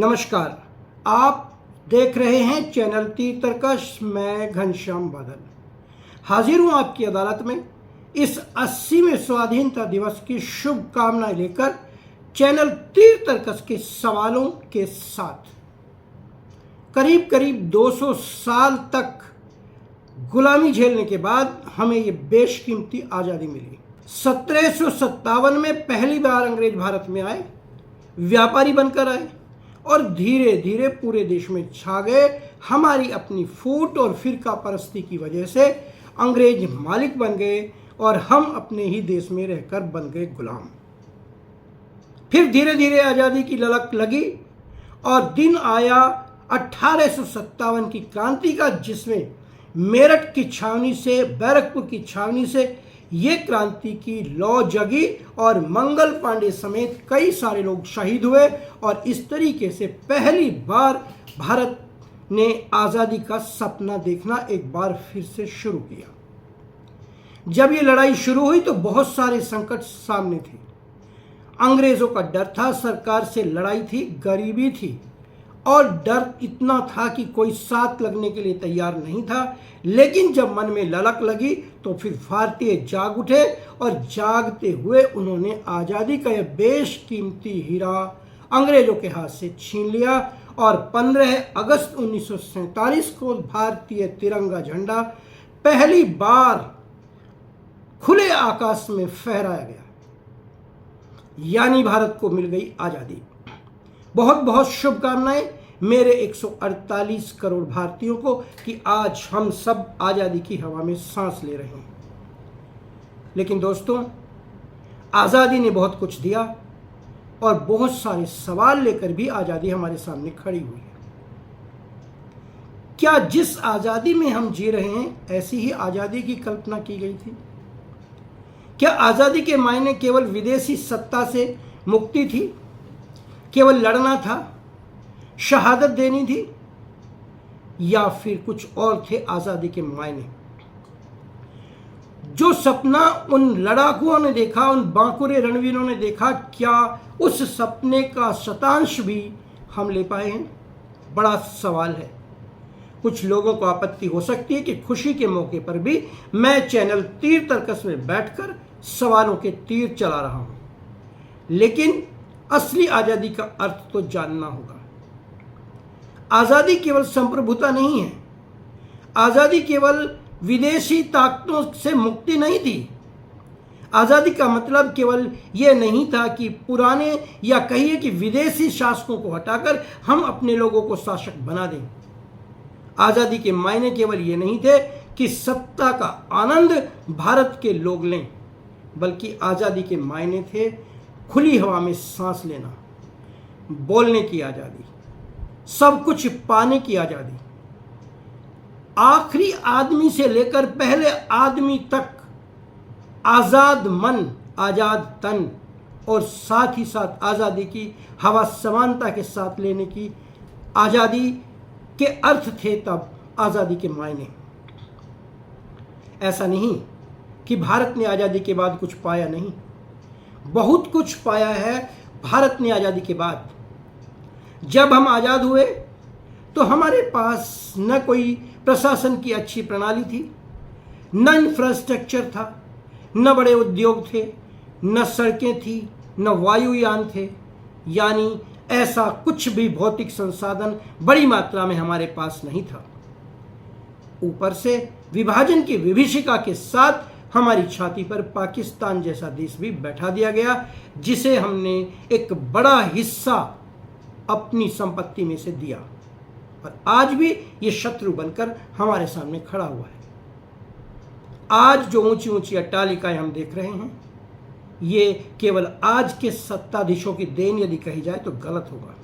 नमस्कार, आप देख रहे हैं चैनल तीर्थतर्कश। मैं घनश्याम बादल हाजिर हूं आपकी अदालत में इस 80वें स्वाधीनता दिवस की शुभकामनाएं लेकर चैनल तीर्थतर्कश के सवालों के साथ। करीब करीब 200 साल तक गुलामी झेलने के बाद हमें ये बेशकीमती आज़ादी मिली। 1757 में पहली बार अंग्रेज भारत में आए, व्यापारी बनकर आए और धीरे धीरे पूरे देश में छा गए। हमारी अपनी फूट और फिरका परस्ती की वजह से अंग्रेज मालिक बन गए और हम अपने ही देश में रहकर बन गए गुलाम। फिर धीरे धीरे आज़ादी की ललक लगी और दिन आया 1857 की क्रांति का, जिसमें मेरठ की छावनी से, बैरकपुर की छावनी से ये क्रांति की लौ जगी और मंगल पांडे समेत कई सारे लोग शहीद हुए और इस तरीके से पहली बार भारत ने आज़ादी का सपना देखना एक बार फिर से शुरू किया। जब ये लड़ाई शुरू हुई तो बहुत सारे संकट सामने थे। अंग्रेज़ों का डर था, सरकार से लड़ाई थी, गरीबी थी और डर इतना था कि कोई साथ लगने के लिए तैयार नहीं था। लेकिन जब मन में ललक लगी तो फिर भारतीय जाग उठे और जागते हुए उन्होंने आज़ादी का यह बेशकीमती हीरा अंग्रेजों के हाथ से छीन लिया और 15 अगस्त 1947 को भारतीय तिरंगा झंडा पहली बार खुले आकाश में फहराया गया, यानी भारत को मिल गई आज़ादी। बहुत बहुत शुभकामनाएं मेरे 148 करोड़ भारतीयों को कि आज हम सब आज़ादी की हवा में सांस ले रहे हैं। लेकिन दोस्तों, आज़ादी ने बहुत कुछ दिया और बहुत सारे सवाल लेकर भी आज़ादी हमारे सामने खड़ी हुई है। क्या जिस आज़ादी में हम जी रहे हैं ऐसी ही आज़ादी की कल्पना की गई थी? क्या आज़ादी के मायने केवल विदेशी सत्ता से मुक्ति थी, केवल लड़ना था, शहादत देनी थी, या फिर कुछ और थे आज़ादी के मायने? जो सपना उन लड़ाकुओं ने देखा, उन बांकुरे रणवीरों ने देखा, क्या उस सपने का शतांश भी हम ले पाए हैं? बड़ा सवाल है। कुछ लोगों को आपत्ति हो सकती है कि खुशी के मौके पर भी मैं चैनल तीर्थतर्कश में बैठकर सवालों के तीर चला रहा हूं, लेकिन असली आज़ादी का अर्थ तो जानना होगा। आज़ादी केवल संप्रभुता नहीं है, आज़ादी केवल विदेशी ताकतों से मुक्ति नहीं थी। आज़ादी का मतलब केवल यह नहीं था कि पुराने या कहिए कि विदेशी शासकों को हटाकर हम अपने लोगों को शासक बना दें। आज़ादी के मायने केवल ये नहीं थे कि सत्ता का आनंद भारत के लोग लें, बल्कि आज़ादी के मायने थे खुली हवा में सांस लेना, बोलने की आज़ादी, सब कुछ पाने की आज़ादी, आखिरी आदमी से लेकर पहले आदमी तक आज़ाद मन, आज़ाद तन और साथ ही साथ आज़ादी की हवा समानता के साथ लेने की आज़ादी के अर्थ थे तब आज़ादी के मायने। ऐसा नहीं कि भारत ने आज़ादी के बाद कुछ पाया नहीं, बहुत कुछ पाया है भारत ने आज़ादी के बाद। जब हम आज़ाद हुए तो हमारे पास न कोई प्रशासन की अच्छी प्रणाली थी, न इंफ्रास्ट्रक्चर था, न बड़े उद्योग थे, न सड़कें थी, न वायुयान थे, यानी ऐसा कुछ भी भौतिक संसाधन बड़ी मात्रा में हमारे पास नहीं था। ऊपर से विभाजन की विभीषिका के साथ हमारी छाती पर पाकिस्तान जैसा देश भी बैठा दिया गया, जिसे हमने एक बड़ा हिस्सा अपनी संपत्ति में से दिया और आज भी ये शत्रु बनकर हमारे सामने खड़ा हुआ है। आज जो ऊंची ऊंची अट्टालिकाएं हम देख रहे हैं, ये केवल आज के सत्ताधीशों की देन यदि कही जाए तो गलत होगा।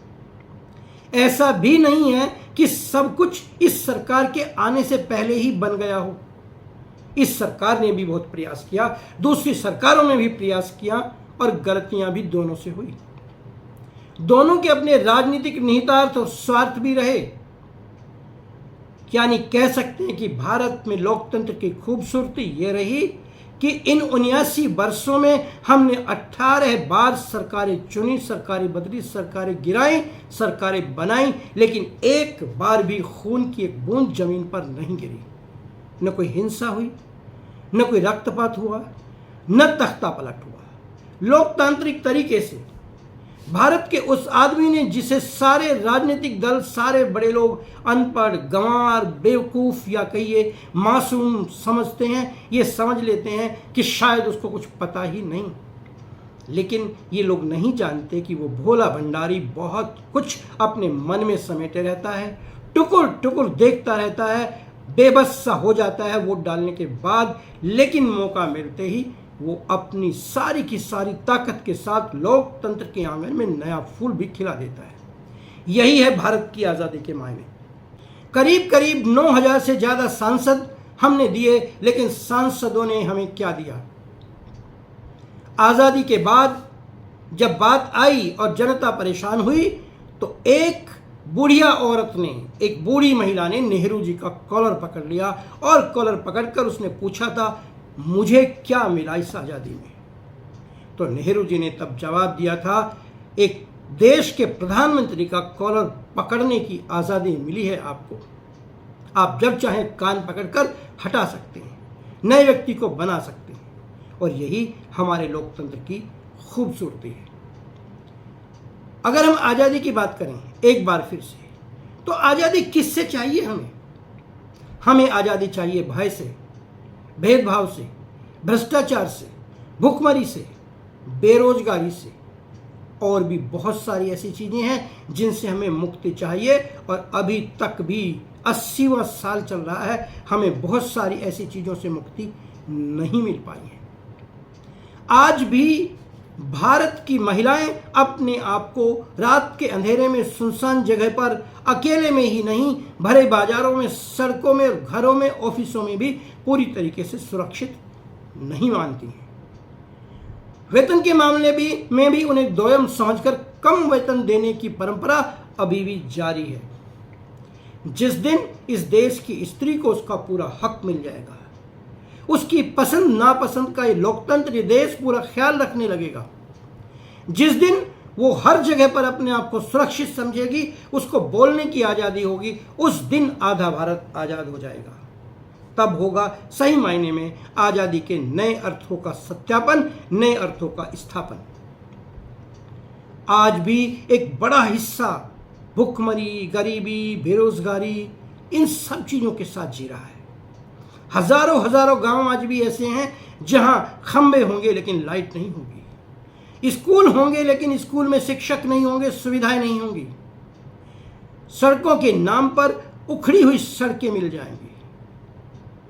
ऐसा भी नहीं है कि सब कुछ इस सरकार के आने से पहले ही बन गया हो। इस सरकार ने भी बहुत प्रयास किया, दूसरी सरकारों ने भी प्रयास किया और गलतियां भी दोनों से हुई। दोनों के अपने राजनीतिक निहितार्थ और स्वार्थ भी रहे। यानी कह सकते हैं कि भारत में लोकतंत्र की खूबसूरती ये रही कि इन 79 वर्षों में हमने 18 बार सरकारें चुनी, सरकारें बदली, सरकारें गिराई, सरकारें बनाई, लेकिन एक बार भी खून की एक बूंद जमीन पर नहीं गिरी। न कोई हिंसा हुई, न कोई रक्तपात हुआ, न तख्ता पलट हुआ। लोकतांत्रिक तरीके से भारत के उस आदमी ने जिसे सारे राजनीतिक दल, सारे बड़े लोग अनपढ़, गंवार, बेवकूफ़ या कहिए मासूम समझते हैं, ये समझ लेते हैं कि शायद उसको कुछ पता ही नहीं। लेकिन ये लोग नहीं जानते कि वो भोला भंडारी बहुत कुछ अपने मन में समेटे रहता है, टुकुर टुकुर देखता रहता है, बेबस सा हो जाता है वोट डालने के बाद, लेकिन मौका मिलते ही वो अपनी सारी की सारी ताकत के साथ लोकतंत्र के आंगन में नया फूल भी खिला देता है। यही है भारत की आज़ादी के मायने। करीब करीब 9000 से ज़्यादा सांसद हमने दिए, लेकिन सांसदों ने हमें क्या दिया? आज़ादी के बाद जब बात आई और जनता परेशान हुई तो एक बुढ़िया औरत ने, एक बूढ़ी महिला ने नेहरू जी का कॉलर पकड़ लिया और कॉलर पकड़कर उसने पूछा था, मुझे क्या मिला इस आज़ादी में? तो नेहरू जी ने तब जवाब दिया था, एक देश के प्रधानमंत्री का कॉलर पकड़ने की आज़ादी मिली है आपको। आप जब चाहें कान पकड़कर हटा सकते हैं, नए व्यक्ति को बना सकते हैं, और यही हमारे लोकतंत्र की खूबसूरती है। अगर हम आज़ादी की बात करें एक बार फिर से, तो आज़ादी किससे चाहिए हमें? हमें आज़ादी चाहिए भय से, भेदभाव से, भ्रष्टाचार से, भुखमरी से, बेरोजगारी से, और भी बहुत सारी ऐसी चीज़ें हैं जिनसे हमें मुक्ति चाहिए। और अभी तक भी 80वां साल चल रहा है, हमें बहुत सारी ऐसी चीज़ों से मुक्ति नहीं मिल पाई है। आज भी भारत की महिलाएं अपने आप को रात के अंधेरे में सुनसान जगह पर अकेले में ही नहीं, भरे बाजारों में, सड़कों में, घरों में, ऑफिसों में भी पूरी तरीके से सुरक्षित नहीं मानती हैं। वेतन के मामले में भी उन्हें दोयम समझकर कम वेतन देने की परंपरा अभी भी जारी है। जिस दिन इस देश की स्त्री को उसका पूरा हक मिल जाएगा, उसकी पसंद नापसंद का ये लोकतंत्र, ये देश पूरा ख्याल रखने लगेगा, जिस दिन वो हर जगह पर अपने आप को सुरक्षित समझेगी, उसको बोलने की आज़ादी होगी, उस दिन आधा भारत आज़ाद हो जाएगा। तब होगा सही मायने में आज़ादी के नए अर्थों का सत्यापन, नए अर्थों का स्थापन। आज भी एक बड़ा हिस्सा भुखमरी, गरीबी, बेरोजगारी, इन सब चीज़ों के साथ जी रहा है। हजारों हजारों गांव आज भी ऐसे हैं जहां खंबे होंगे लेकिन लाइट नहीं होगी, स्कूल होंगे लेकिन स्कूल में शिक्षक नहीं होंगे, सुविधाएं नहीं होंगी, सड़कों के नाम पर उखड़ी हुई सड़कें मिल जाएंगी।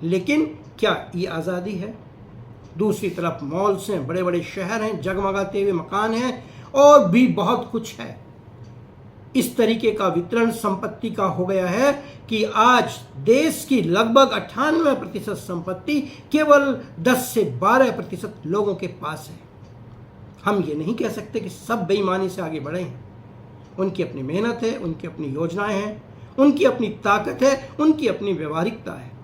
लेकिन क्या ये आज़ादी है? दूसरी तरफ मॉल्स हैं, बड़े बड़े शहर हैं, जगमगाते हुए मकान हैं, और भी बहुत कुछ है। इस तरीके का वितरण संपत्ति का हो गया है कि आज देश की लगभग 98% संपत्ति केवल 10 से 12% लोगों के पास है। हम ये नहीं कह सकते कि सब बेईमानी से आगे बढ़े हैं। उनकी अपनी मेहनत है, उनकी अपनी योजनाएं हैं, उनकी अपनी ताकत है, उनकी अपनी व्यवहारिकता है।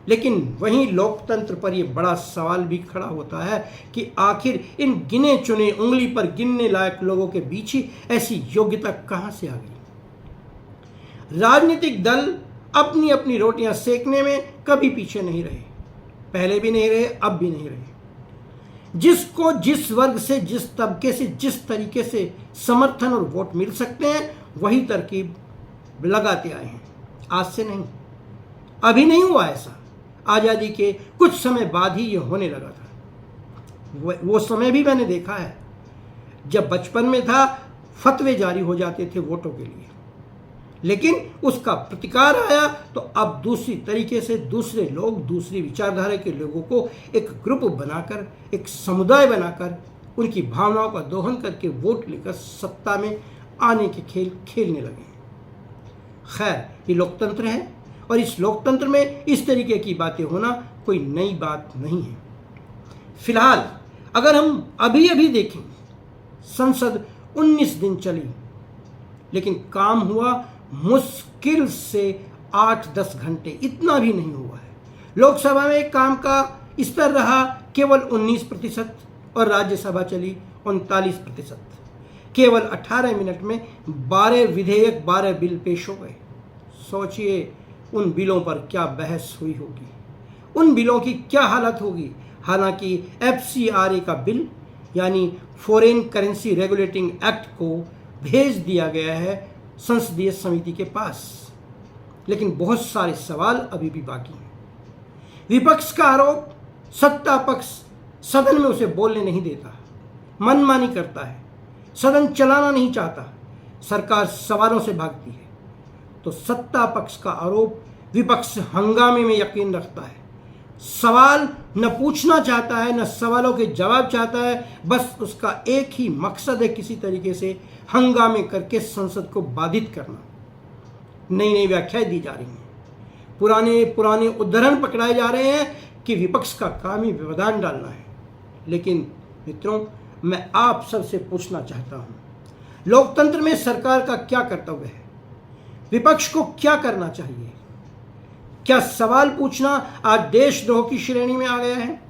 लेकिन वहीं लोकतंत्र पर यह बड़ा सवाल भी खड़ा होता है कि आखिर इन गिने चुने, उंगली पर गिनने लायक लोगों के बीच ही ऐसी योग्यता कहां से आ गई? राजनीतिक दल अपनी अपनी रोटियां सेकने में कभी पीछे नहीं रहे, पहले भी नहीं रहे, अब भी नहीं रहे। जिसको जिस वर्ग से, जिस तबके से, जिस तरीके से समर्थन और वोट मिल सकते हैं, वही तरकीब लगाते आए हैं। आज से नहीं, अभी नहीं हुआ ऐसा। आज़ादी के कुछ समय बाद ही ये होने लगा था। वो समय भी मैंने देखा है जब बचपन में था, फतवे जारी हो जाते थे वोटों के लिए, लेकिन उसका प्रतिकार आया तो अब दूसरी तरीके से दूसरे लोग, दूसरी विचारधारा के लोगों को एक ग्रुप बनाकर, एक समुदाय बनाकर, उनकी भावनाओं का दोहन करके वोट लेकर सत्ता में आने के खेल खेलने लगे। खैर, ये लोकतंत्र है और इस लोकतंत्र में इस तरीके की बातें होना कोई नई बात नहीं है। फिलहाल अगर हम अभी अभी देखें, संसद 19 दिन चली, लेकिन काम हुआ मुश्किल से 8-10 घंटे, इतना भी नहीं हुआ है। लोकसभा में काम का स्तर रहा केवल 19% और राज्यसभा चली 39%। केवल 18 मिनट में 12 विधेयक 12 बिल पेश हो गए। सोचिए उन बिलों पर क्या बहस हुई होगी, उन बिलों की क्या हालत होगी। हालांकि FCRA का बिल यानी फॉरेन करेंसी रेगुलेटिंग एक्ट को भेज दिया गया है संसदीय समिति के पास, लेकिन बहुत सारे सवाल अभी भी बाकी हैं। विपक्ष का आरोप, सत्ता पक्ष सदन में उसे बोलने नहीं देता, मनमानी करता है, सदन चलाना नहीं चाहता, सरकार सवालों से भागती है। तो सत्ता पक्ष का आरोप, विपक्ष हंगामे में यकीन रखता है, सवाल न पूछना चाहता है, न सवालों के जवाब चाहता है, बस उसका एक ही मकसद है, किसी तरीके से हंगामे करके संसद को बाधित करना। नई नई व्याख्याएं दी जा रही हैं, पुराने पुराने उदाहरण पकड़ाए जा रहे हैं कि विपक्ष का काम ही व्यवधान डालना है। लेकिन मित्रों, मैं आप सबसे पूछना चाहता हूं, लोकतंत्र में सरकार का क्या कर्तव्य है? विपक्ष को क्या करना चाहिए? क्या सवाल पूछना आज देशद्रोह की श्रेणी में आ गया है?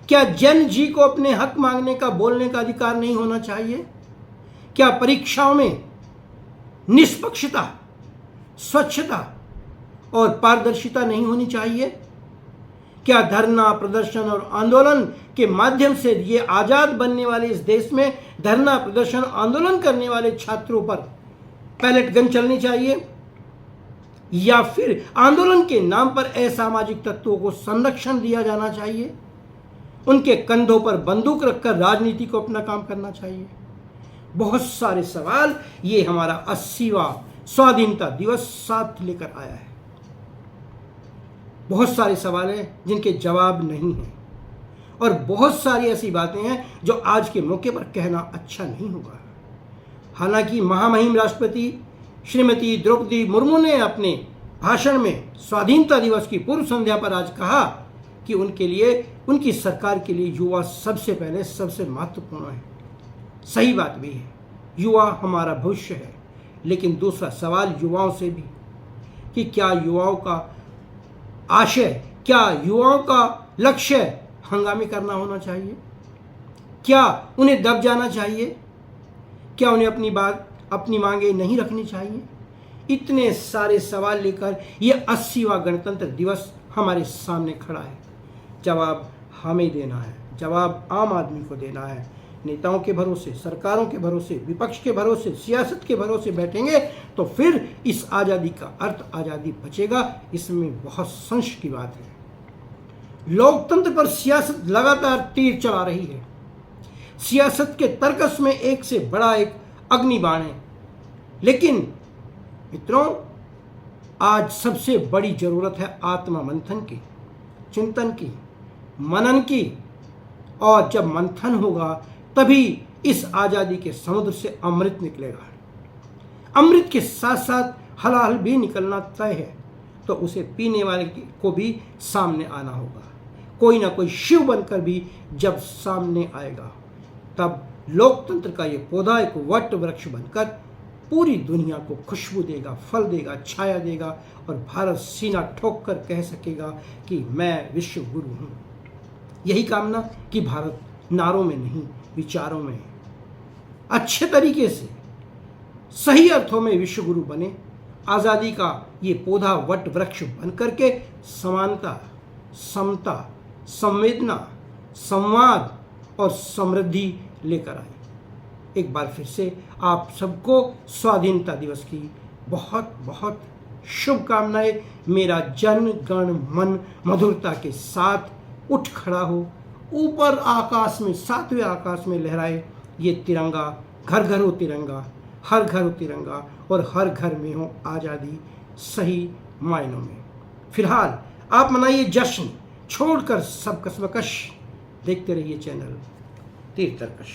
क्या जन जी को अपने हक मांगने का, बोलने का अधिकार नहीं होना चाहिए? क्या परीक्षाओं में निष्पक्षता, स्वच्छता और पारदर्शिता नहीं होनी चाहिए? क्या धरना, प्रदर्शन और आंदोलन के माध्यम से ये आजाद बनने वाले इस देश में धरना, प्रदर्शन, आंदोलन करने वाले छात्रों पर पैलेट गन चलनी चाहिए? या फिर आंदोलन के नाम पर असामाजिक तत्वों को संरक्षण दिया जाना चाहिए? उनके कंधों पर बंदूक रखकर राजनीति को अपना काम करना चाहिए? बहुत सारे सवाल ये हमारा 80वां स्वाधीनता दिवस साथ लेकर आया है। बहुत सारे सवाल हैं जिनके जवाब नहीं हैं, और बहुत सारी ऐसी बातें हैं जो आज के मौके पर कहना अच्छा नहीं होगा। हालांकि महामहिम राष्ट्रपति श्रीमती द्रौपदी मुर्मू ने अपने भाषण में स्वाधीनता दिवस की पूर्व संध्या पर आज कहा कि उनके लिए, उनकी सरकार के लिए युवा सबसे पहले, सबसे महत्वपूर्ण है। सही बात भी है, युवा हमारा भविष्य है। लेकिन दूसरा सवाल युवाओं से भी कि क्या युवाओं का आशय, क्या युवाओं का लक्ष्य हंगामे करना होना चाहिए? क्या उन्हें दब जाना चाहिए? क्या उन्हें अपनी बात, अपनी मांगे नहीं रखनी चाहिए? इतने सारे सवाल लेकर ये 80वां गणतंत्र दिवस हमारे सामने खड़ा है। जवाब हमें देना है, जवाब आम आदमी को देना है। नेताओं के भरोसे, सरकारों के भरोसे, विपक्ष के भरोसे, सियासत के भरोसे बैठेंगे तो फिर इस आज़ादी का अर्थ आज़ादी बचेगा, इसमें बहुत संशय की बात है। लोकतंत्र पर सियासत लगातार तीर चला रही है। सियासत के तर्कस में एक से बड़ा एक अग्निबाण है। लेकिन मित्रों, आज सबसे बड़ी जरूरत है आत्मा मंथन की, चिंतन की, मनन की। और जब मंथन होगा तभी इस आज़ादी के समुद्र से अमृत निकलेगा। अमृत के साथ साथ हलाल भी निकलना तय है, तो उसे पीने वाले को भी सामने आना होगा। कोई ना कोई शिव बनकर भी जब सामने आएगा, तब लोकतंत्र का ये पौधा एक वट वृक्ष बनकर पूरी दुनिया को खुशबू देगा, फल देगा, छाया देगा, और भारत सीना ठोक कर कह सकेगा कि मैं विश्व गुरु हूँ। यही कामना कि भारत नारों में नहीं, विचारों में अच्छे तरीके से, सही अर्थों में विश्व गुरु बने। आज़ादी का ये पौधा वट वृक्ष बन करके समानता, समता, संवेदना, संवाद और समृद्धि लेकर आए। एक बार फिर से आप सबको स्वाधीनता दिवस की बहुत बहुत शुभकामनाएं। मेरा जन गण मन मधुरता के साथ उठ खड़ा हो, ऊपर आकाश में, 7वें आकाश में लहराए ये तिरंगा। घर घर हो तिरंगा, हर घर हो तिरंगा, और हर घर में हो आज़ादी सही मायनों में। फिलहाल आप मनाइए जश्न, छोड़कर सब कसमकश। देखते रहिए चैनल तीर तर्कश।